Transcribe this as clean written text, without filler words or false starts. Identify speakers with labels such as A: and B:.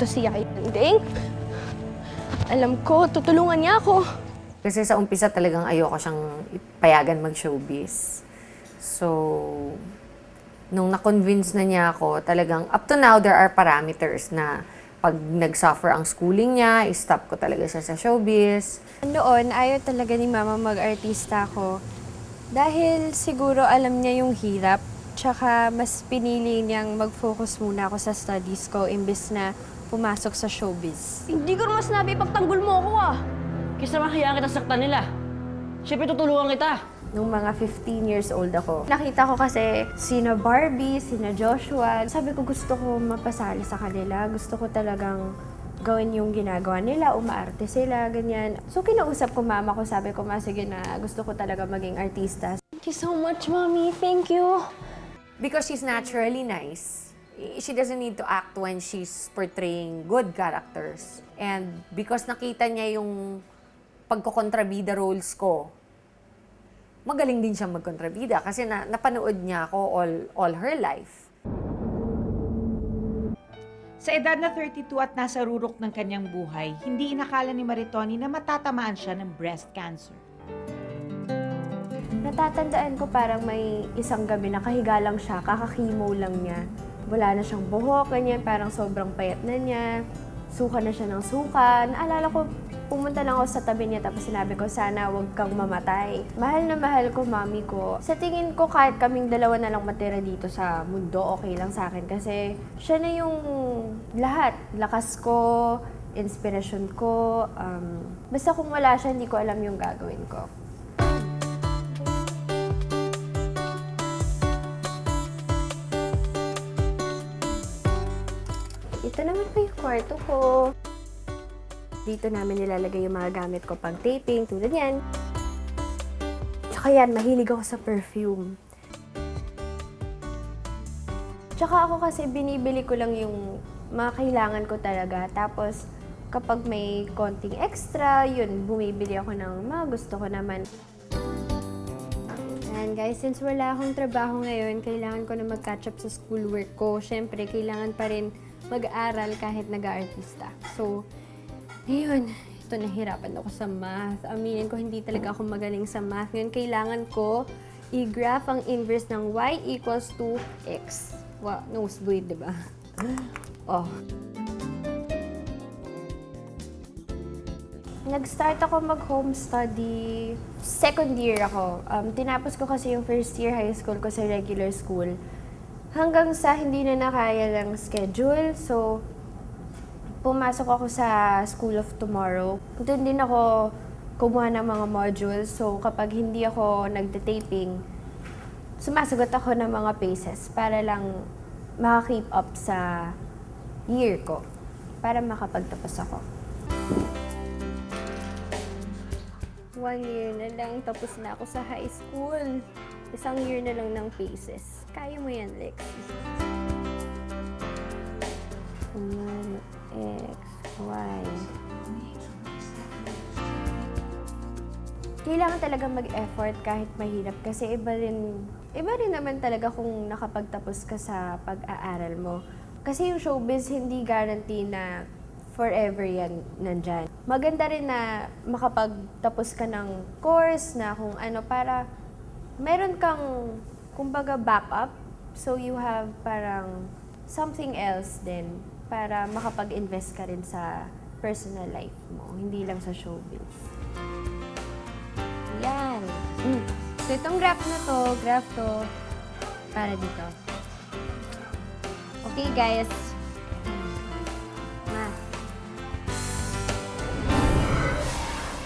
A: to si Yayanding. Alam ko, tutulungan niya ako.
B: Kasi sa umpisa talagang ayoko siyang payagan mag-showbiz. So, nung na-convince na niya ako, talagang up to now, there are parameters na pag nag-suffer ang schooling niya, i-stop ko talaga siya sa showbiz.
A: Noon, ayaw talaga ni Mama mag-artista ako. Dahil siguro alam niya yung hirap. Tsaka mas pinili niyang mag-focus muna ako sa studies ko imbes na pumasok sa showbiz.
C: Hindi ko naman sinabi ipagtanggol mo ako ah. Kaysa naman hayaan kita saktan nila. Siyempre tutulungan kita.
A: Nung mga 15 years old ako, nakita ko kasi sina Barbie, sina Joshua. Sabi ko gusto ko mapasali sa kanila. Gusto ko talagang gawin yung ginagawa nila, umaarte sila, ganyan. So kinausap ko mama ko, sabi ko, sige na, gusto ko talaga maging artista.
C: Thank you so much, Mommy. Thank you.
B: Because she's naturally nice. She doesn't need to act when she's portraying good characters. And because nakita niya yung pagkokontrabida roles ko, magaling din siya magkontrabida kasi napanood niya ako all her life.
D: Sa edad na 32 at nasa rurok ng kanyang buhay, hindi inakala ni Maritoni na matatamaan siya ng breast cancer.
A: Natatandaan ko parang may isang gabi na kahiga lang siya, kakakimo lang niya. Wala na siyang buhok, ganyan, parang sobrang payat na niya. Suka na siya ng suka. Naalala ko, pumunta lang ako sa tabi niya tapos sinabi ko, sana huwag kang mamatay. Mahal na mahal ko, mami ko. Sa tingin ko, kahit kaming dalawa na lang matira dito sa mundo, okay lang sa akin. Kasi siya na yung lahat. Lakas ko, inspirasyon ko. Basta kung wala siya, hindi ko alam yung gagawin ko. Ito naman po yung kwarto ko. Dito namin nilalagay yung mga gamit ko pang taping, tulad yan. Tsaka yan, mahilig ako sa perfume. Tsaka ako kasi binibili ko lang yung mga kailangan ko talaga. Tapos kapag may konting extra, yun, bumibili ako ng mga gusto ko naman. And guys, since wala akong trabaho ngayon, kailangan ko na mag-catch up sa schoolwork ko. Siyempre, kailangan pa rin mag-aral kahit nag-aartista. So, ngayon, ito nahirapan ako sa math. Aminin ko, hindi talaga ako magaling sa math. Ngayon, kailangan ko i-graph ang inverse ng y equals to x. Wow, nosebleed, diba? Oh. Nag-start ako mag-home study. Second year ako. Tinapos ko kasi yung first year high school ko sa regular school. Hanggang sa hindi na nakaya ng schedule. So, pumasok ako sa School of Tomorrow. Doon din ako kumuha ng mga modules. So, kapag hindi ako nagde-taping, sumasagot ako ng mga paces para lang maka-keep up sa year ko. Para makapagtapos ako. 1 year na lang, tapos na ako sa high school. Isang year na lang ng paces. Kaya mo yan, Lexie. 1, X, Y. Kailangan talaga mag-effort kahit mahirap kasi iba rin naman talaga kung nakapagtapos ka sa pag-aaral mo. Kasi yung showbiz hindi guarantee na forever yan nandyan. Maganda rin na makapagtapos ka ng course na kung ano para meron kang kumbaga backup. So you have parang something else din para makapag-invest ka rin sa personal life mo, hindi lang sa showbiz. Yan. So itong graph to, para dito. Okay guys,